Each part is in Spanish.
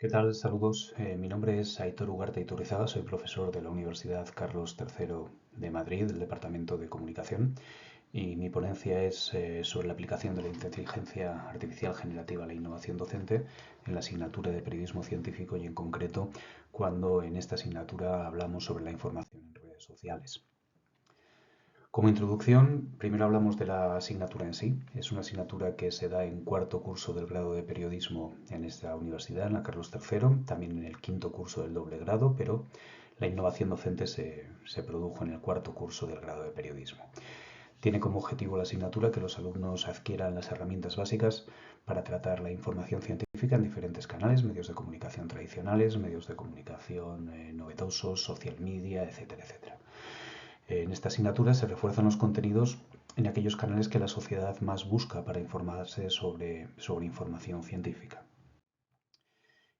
¿Qué tal? Saludos. Mi nombre es Aitor Ugarte Iturrizaga, soy profesor de la Universidad Carlos III de Madrid, del Departamento de Comunicación, y mi ponencia es sobre la aplicación de la inteligencia artificial generativa a la innovación docente en la asignatura de periodismo científico y en concreto cuando en esta asignatura hablamos sobre la información en redes sociales. Como introducción, primero hablamos de la asignatura en sí. Es una asignatura que se da en cuarto curso del grado de periodismo en esta universidad, en la Carlos III, también en el quinto curso del doble grado, pero la innovación docente se produjo en el cuarto curso del grado de periodismo. Tiene como objetivo la asignatura que los alumnos adquieran las herramientas básicas para tratar la información científica en diferentes canales, medios de comunicación tradicionales, medios de comunicación novedosos, social media, etcétera, etcétera. En esta asignatura se refuerzan los contenidos en aquellos canales que la sociedad más busca para informarse sobre información científica.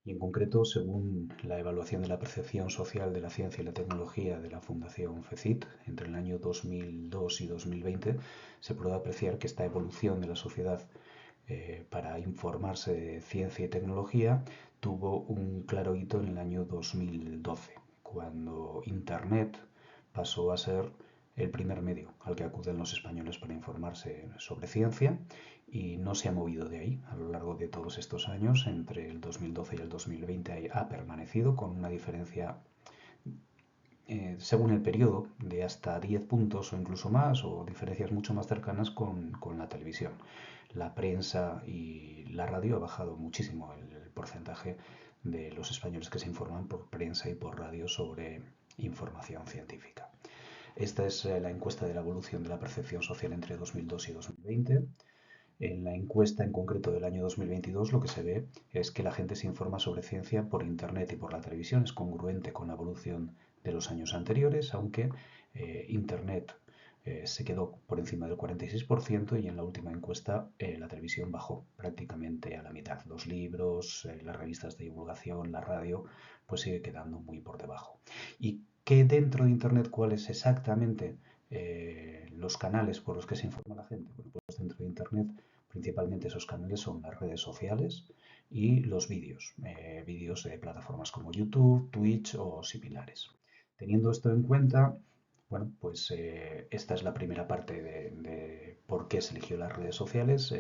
Y en concreto, según la evaluación de la percepción social de la ciencia y la tecnología de la Fundación FECIT, entre el año 2002 y 2020, se puede apreciar que esta evolución de la sociedad para informarse de ciencia y tecnología tuvo un claro hito en el año 2012, cuando Internet pasó a ser el primer medio al que acuden los españoles para informarse sobre ciencia y no se ha movido de ahí a lo largo de todos estos años. Entre el 2012 y el 2020 ha permanecido con una diferencia según el periodo de hasta 10 puntos o incluso más o diferencias mucho más cercanas con la televisión. La prensa y la radio ha bajado muchísimo el porcentaje de los españoles que se informan por prensa y por radio sobre información científica. Esta es la encuesta de la evolución de la percepción social entre 2002 y 2020. En la encuesta en concreto del año 2022 lo que se ve es que la gente se informa sobre ciencia por Internet y por la televisión. Es congruente con la evolución de los años anteriores, aunque Internet se quedó por encima del 46% y en la última encuesta la televisión bajó prácticamente a la mitad. Los libros, las revistas de divulgación, la radio, pues sigue quedando muy por debajo. ¿Y qué dentro de Internet, cuáles exactamente los canales por los que se informa la gente? Bueno, pues dentro de Internet principalmente esos canales son las redes sociales y los vídeos, vídeos de plataformas como YouTube, Twitch o similares. Teniendo esto en cuenta, bueno, pues esta es la primera parte de por qué se eligió las redes sociales,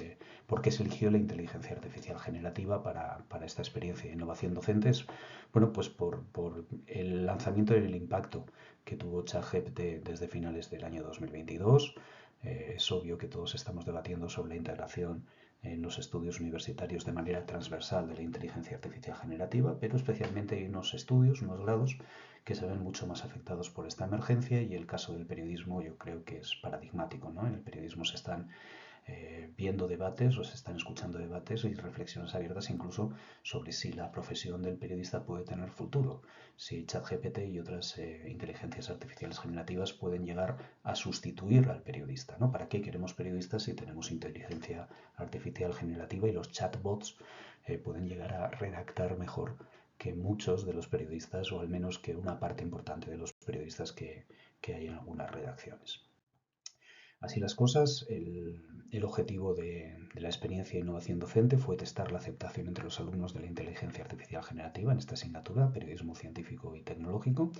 por qué se eligió la inteligencia artificial generativa para esta experiencia de innovación docentes. Bueno, pues por el lanzamiento y el impacto que tuvo ChatGPT desde finales del año 2022. Es obvio que todos estamos debatiendo sobre la integración en los estudios universitarios de manera transversal de la inteligencia artificial generativa, pero especialmente hay unos estudios, unos grados que se ven mucho más afectados por esta emergencia y el caso del periodismo yo creo que es paradigmático, ¿no? En el periodismo se están viendo debates o se están escuchando debates y reflexiones abiertas incluso sobre si la profesión del periodista puede tener futuro, si ChatGPT y otras inteligencias artificiales generativas pueden llegar a sustituir al periodista, ¿no? ¿Para qué queremos periodistas si tenemos inteligencia artificial generativa y los chatbots pueden llegar a redactar mejor que muchos de los periodistas o al menos que una parte importante de los periodistas que hay en algunas redacciones? Así las cosas, el objetivo de la experiencia de innovación docente fue testar la aceptación entre los alumnos de la inteligencia artificial generativa en esta asignatura, periodismo científico y tecnológico,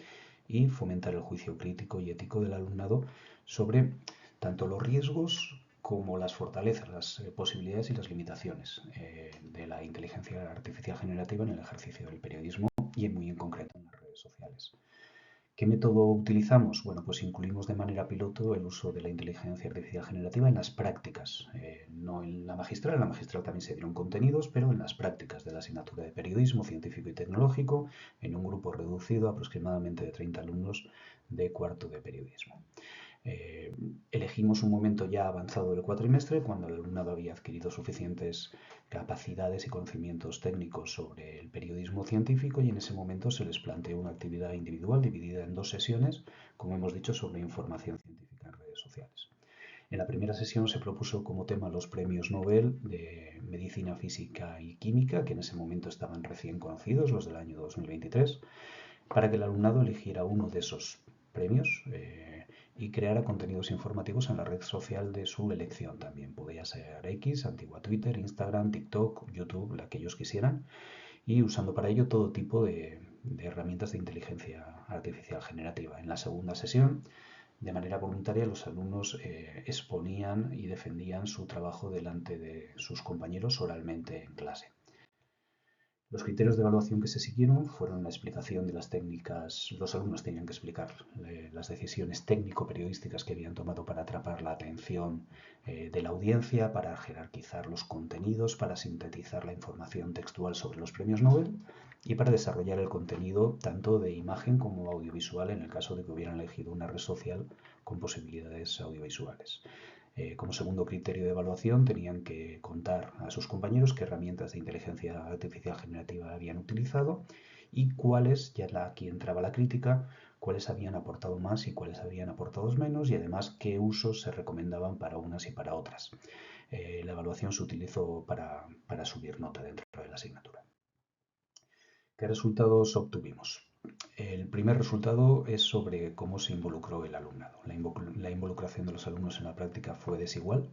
y fomentar el juicio crítico y ético del alumnado sobre tanto los riesgos como las fortalezas, las posibilidades y las limitaciones de la inteligencia artificial generativa en el ejercicio del periodismo y muy en concreto en las redes sociales. ¿Qué método utilizamos? Bueno, pues incluimos de manera piloto el uso de la inteligencia artificial generativa en las prácticas, no en la magistral también se dieron contenidos, pero en las prácticas de la asignatura de periodismo científico y tecnológico, en un grupo reducido, aproximadamente de 30 alumnos de cuarto de periodismo. Elegimos un momento ya avanzado del cuatrimestre, cuando el alumnado había adquirido suficientes capacidades y conocimientos técnicos sobre el periodismo científico y en ese momento se les planteó una actividad individual dividida en dos sesiones, como hemos dicho, sobre información científica en redes sociales. En la primera sesión se propuso como tema los premios Nobel de Medicina, Física y Química, que en ese momento estaban recién conocidos, los del año 2023, para que el alumnado eligiera uno de esos premios y creara contenidos informativos en la red social de su elección también. Podía ser X, antigua Twitter, Instagram, TikTok, YouTube, la que ellos quisieran. y usando para ello todo tipo de herramientas de inteligencia artificial generativa. En la segunda sesión, de manera voluntaria, los alumnos exponían y defendían su trabajo delante de sus compañeros oralmente en clase. Los criterios de evaluación que se siguieron fueron la explicación de las técnicas. Los alumnos tenían que explicar las decisiones técnico-periodísticas que habían tomado para atrapar la atención de la audiencia, para jerarquizar los contenidos, para sintetizar la información textual sobre los premios Nobel y para desarrollar el contenido tanto de imagen como audiovisual en el caso de que hubieran elegido una red social con posibilidades audiovisuales. Como segundo criterio de evaluación tenían que contar a sus compañeros qué herramientas de inteligencia artificial generativa habían utilizado y cuáles, aquí entraba la crítica, cuáles habían aportado más y cuáles habían aportado menos y además qué usos se recomendaban para unas y para otras. La evaluación se utilizó para subir nota dentro de la asignatura. ¿Qué resultados obtuvimos? El primer resultado es sobre cómo se involucró el alumnado. La involucración de los alumnos en la práctica fue desigual.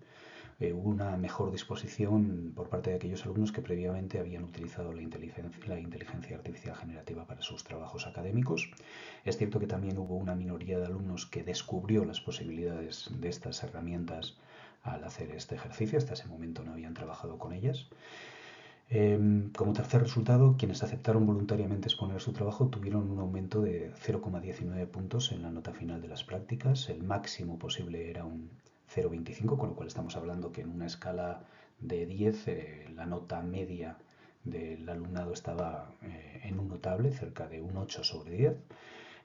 Hubo una mejor disposición por parte de aquellos alumnos que previamente habían utilizado la inteligencia artificial generativa para sus trabajos académicos. Es cierto que también hubo una minoría de alumnos que descubrió las posibilidades de estas herramientas al hacer este ejercicio. Hasta ese momento no habían trabajado con ellas. Como tercer resultado, quienes aceptaron voluntariamente exponer su trabajo tuvieron un aumento de 0,19 puntos en la nota final de las prácticas. El máximo posible era un 0,25, con lo cual estamos hablando que en una escala de 10 la nota media del alumnado estaba en un notable, cerca de un 8 sobre 10.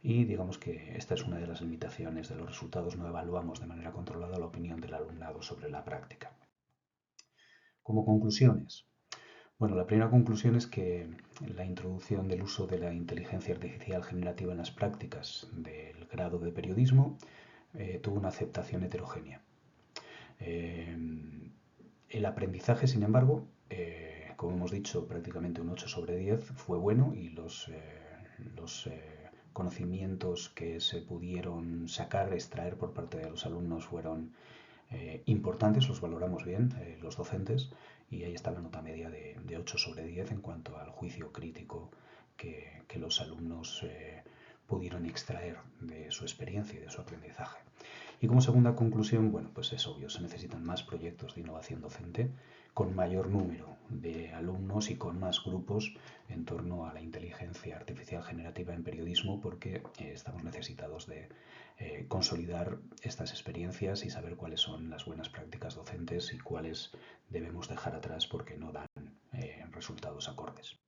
Y digamos que esta es una de las limitaciones de los resultados. No evaluamos de manera controlada la opinión del alumnado sobre la práctica. Como conclusiones, bueno, la primera conclusión es que la introducción del uso de la inteligencia artificial generativa en las prácticas del grado de periodismo tuvo una aceptación heterogénea. El aprendizaje, sin embargo, como hemos dicho, prácticamente un 8 sobre 10 fue bueno y los conocimientos que se pudieron sacar, extraer por parte de los alumnos fueron importantes, los valoramos bien los docentes y ahí está la nota media de 8 sobre 10 en cuanto al juicio crítico que los alumnos pudieron extraer de su experiencia y de su aprendizaje. Y como segunda conclusión, bueno, pues es obvio, se necesitan más proyectos de innovación docente con mayor número de alumnos y con más grupos en torno a la inteligencia artificial generativa en periodismo porque estamos necesitados de consolidar estas experiencias y saber cuáles son las buenas prácticas docentes y cuáles debemos dejar atrás porque no dan resultados acordes.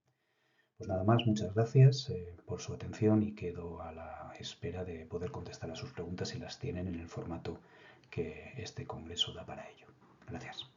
Pues nada más, muchas gracias por su atención y quedo a la espera de poder contestar a sus preguntas si las tienen en el formato que este congreso da para ello. Gracias.